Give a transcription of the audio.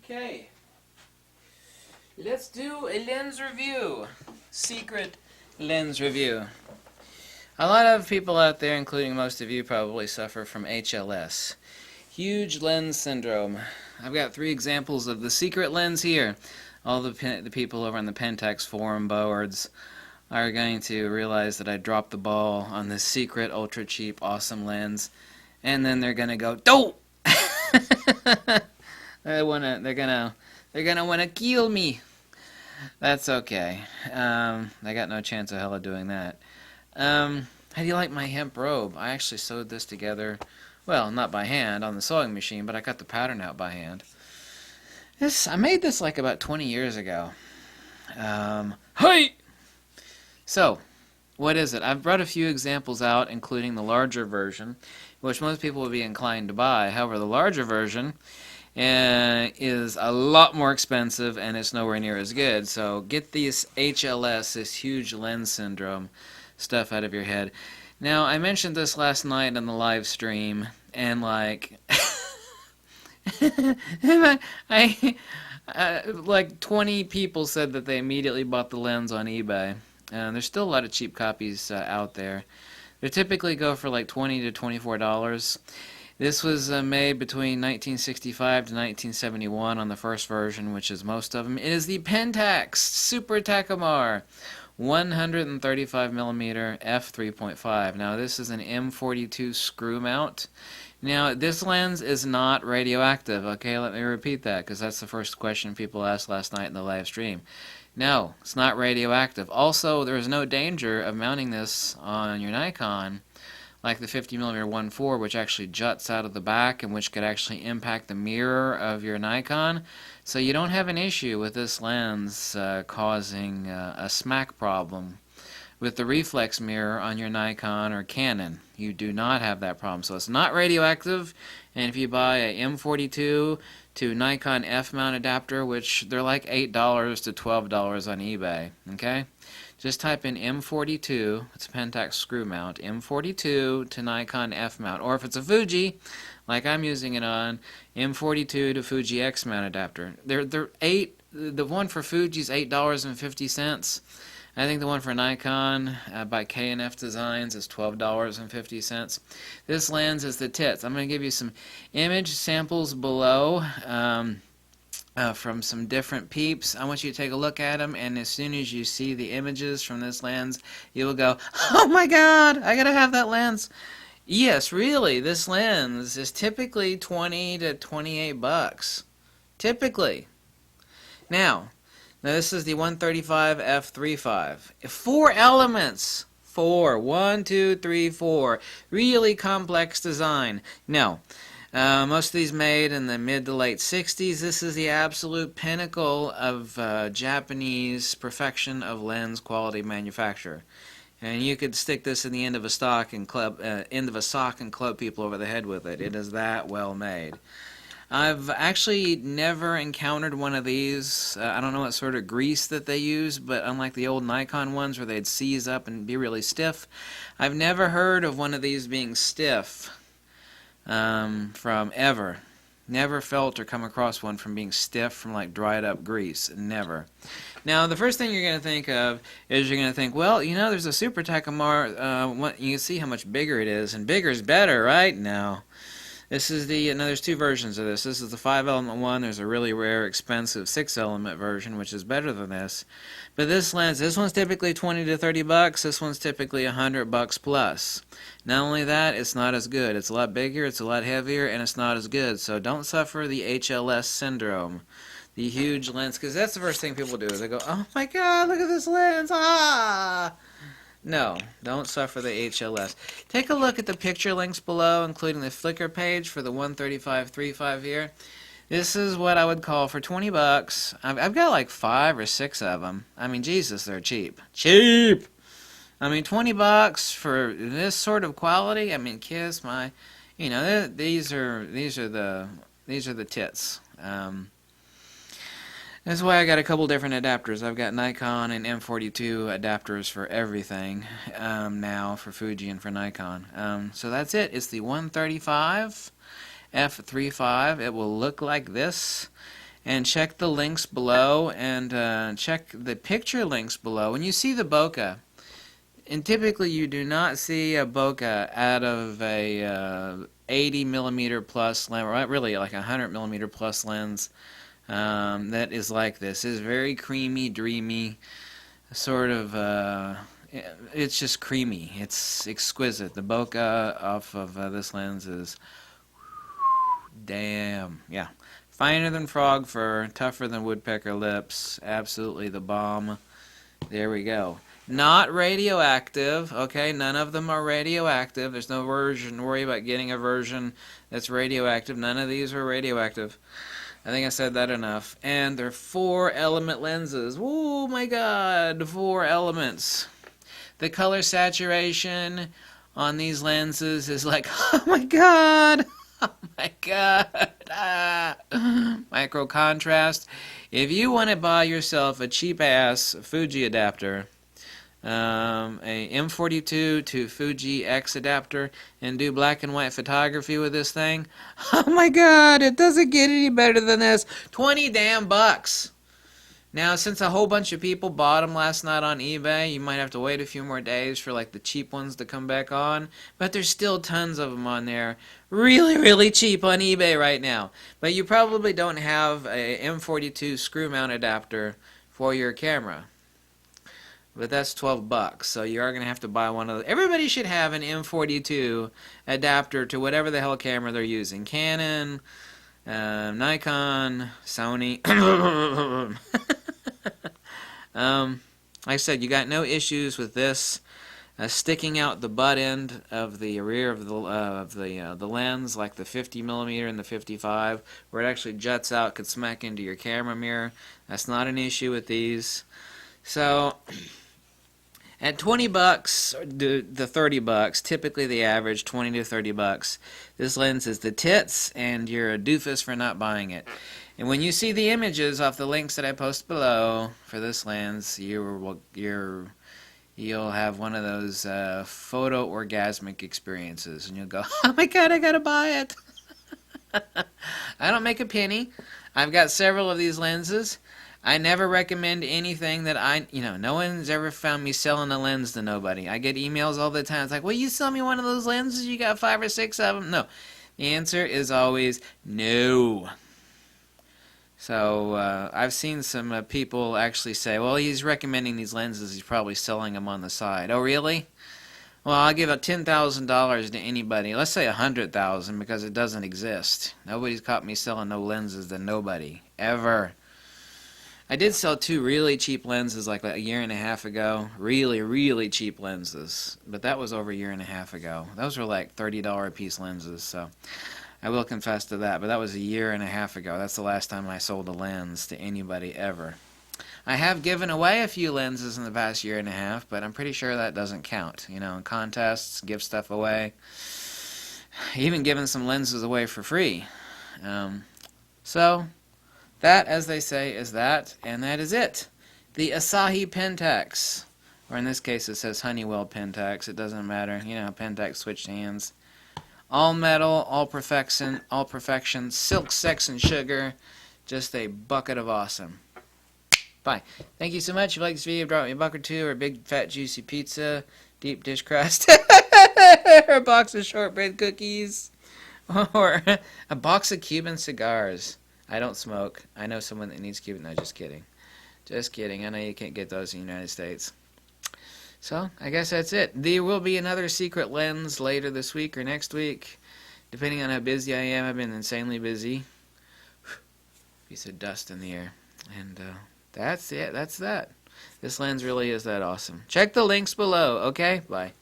Okay, let's do a lens review. Secret lens review. A lot of people out there, including most of you, probably suffer from HLS. Huge lens syndrome. I've got 3 examples of the secret lens here. All the people over on the Pentax forum boards are going to realize that I dropped the ball on this secret, ultra cheap, awesome lens, and then they're gonna go, "Don't!" They're gonna wanna kill me. That's okay. I got no chance of hell of doing that. How do you like my hemp robe? I actually sewed this together. Well, not by hand on the sewing machine, but I cut the pattern out by hand. I made this like about 20 years ago. Hey! So, what is it? I've brought a few examples out, including the larger version, which most people would be inclined to buy. However, the larger version is a lot more expensive, and it's nowhere near as good. So get this HLS, this huge lens syndrome stuff out of your head. Now, I mentioned this last night on the live stream, and like, like 20 people said that they immediately bought the lens on eBay. There's still a lot of cheap copies out there. They typically go for like $20 to $24. This was made between 1965 to 1971 on the first version, which is most of them. It is the Pentax Super Takumar 135mm f3.5. Now this is an M42 screw mount. Now this lens is not radioactive. Okay, let me repeat that because that's the first question people asked last night in the live stream. No, it's not radioactive. Also, there is no danger of mounting this on your Nikon like the 50mm 1.4, which actually juts out of the back and which could actually impact the mirror of your Nikon. So you don't have an issue with this lens causing a smack problem with the reflex mirror on your Nikon or Canon. You do not have that problem. So it's not radioactive, and if you buy a M42 to Nikon F-mount adapter, which they're like $8 to $12 on eBay, okay? Just type in M42, it's a Pentax screw mount, M42 to Nikon F-mount, or if it's a Fuji, like I'm using it on, M42 to Fuji X-mount adapter. The one for Fuji is $8.50. I think the one for Nikon by K&F Designs is $12.50. This lens is the tits. I'm going to give you some image samples below from some different peeps. I want you to take a look at them, and as soon as you see the images from this lens, you will go, "Oh my God, I gotta have that lens." Yes, really, this lens is typically $20 to $28. Typically. Now this is the 135 f3.5. 4 elements. 4. 1, 2, 3, 4. Really complex design. No. Most of these made in the mid to late 60s. This is the absolute pinnacle of Japanese perfection of lens quality manufacture. And you could stick this in the end of a sock and club people over the head with it. It is that well made. I've actually never encountered one of these. I don't know what sort of grease that they use, but unlike the old Nikon ones where they'd seize up and be really stiff, I've never heard of one of these being stiff from ever. Never felt or come across one from being stiff from like dried up grease. Never. Now, the first thing you're going to think of is you're going to think, well, you know, there's a Super Takumar. You can see how much bigger it is, and bigger is better, right? No. This is there's 2 versions of this. This is the 5-element one. There's a really rare, expensive 6-element version, which is better than this. But this lens, this one's typically $20 to $30. This one's typically $100 plus. Not only that, it's not as good. It's a lot bigger, it's a lot heavier, and it's not as good. So don't suffer the HLS syndrome. The huge lens, because that's the first thing people do is they go, "Oh my God, look at this lens! Ah!" No, don't suffer the HLS. Take a look at the picture links below, including the Flickr page for the 135 3.5 here. This is what I would call for $20. I've got like 5 or 6 of them. I mean, Jesus, they're cheap. Cheap! I mean, $20 for this sort of quality. I mean, kiss my, you know, these are the tits. That's why I got a couple different adapters. I've got Nikon and M42 adapters for everything now, for Fuji and for Nikon. So that's it. It's the 135 f3.5. It will look like this. And check the links below, and check the picture links below. When you see the bokeh, and typically you do not see a bokeh out of a 80 millimeter plus lens, or really like a 100 millimeter plus lens that is like this. It's very creamy, dreamy, sort of. It's just creamy. It's exquisite. The bokeh off of this lens is damn, yeah. Finer than frog fur, tougher than woodpecker lips, absolutely the bomb. There we go. Not radioactive, okay? None of them are radioactive. There's no worry about getting a version that's radioactive. None of these are radioactive. I think I said that enough. And they're 4-element lenses. Oh my god, 4 elements. The color saturation on these lenses is like, oh my god! Oh my god! Micro contrast. If you want to buy yourself a cheap-ass Fuji adapter, a M42 to Fuji X adapter, and do black and white photography with this thing, oh my god, it doesn't get any better than this. 20 damn bucks. Now, since a whole bunch of people bought them last night on eBay, you might have to wait a few more days for like the cheap ones to come back on. But there's still tons of them on there. Really, really cheap on eBay right now. But you probably don't have a M42 screw mount adapter for your camera. But that's 12 bucks, so you are going to have to buy one of those. Everybody should have an M42 adapter to whatever the hell camera they're using. Canon, Nikon, Sony. Like I said, you got no issues with this sticking out the butt end of the rear of the lens, like the 50 millimeter and the 55, where it actually juts out, could smack into your camera mirror. That's not an issue with these. So at 20 bucks, the 30 bucks, typically the average 20 to 30 bucks, this lens is the tits, and you're a doofus for not buying it. And when you see the images off the links that I post below for this lens, you'll have one of those photo orgasmic experiences, and you'll go, oh my god, I gotta buy it. I don't make a penny. I've got several of these lenses. I never recommend anything that no one's ever found me selling a lens to nobody. I get emails all the time. It's like, will you sell me one of those lenses? You got 5 or 6 of them? No. The answer is always no. So I've seen some people actually say, well, he's recommending these lenses. He's probably selling them on the side. Oh, really? Well, I'll give $10,000 to anybody. Let's say $100,000 because it doesn't exist. Nobody's caught me selling no lenses to nobody. Ever. I did sell 2 really cheap lenses like a year and a half ago. Really, really cheap lenses. But that was over a year and a half ago. Those were like $30 a piece lenses, so I will confess to that. But that was a year and a half ago. That's the last time I sold a lens to anybody ever. I have given away a few lenses in the past year and a half, but I'm pretty sure that doesn't count. You know, in contests, give stuff away. Even giving some lenses away for free. So that, as they say, is that, and that is it. The Asahi Pentax, or in this case it says Honeywell Pentax. It doesn't matter. You know, Pentax switched hands. All metal, all perfection, silk, sex, and sugar. Just a bucket of awesome. Bye. Thank you so much. If you like this video, drop me a buck or two, or a big fat juicy pizza, deep dish crust, or a box of shortbread cookies, or a box of Cuban cigars. I don't smoke. I know someone that needs Cuban. No, just kidding. Just kidding. I know you can't get those in the United States. So, I guess that's it. There will be another secret lens later this week or next week, depending on how busy I am. I've been insanely busy. Piece of dust in the air. And that's it. That's that. This lens really is that awesome. Check the links below, okay? Bye.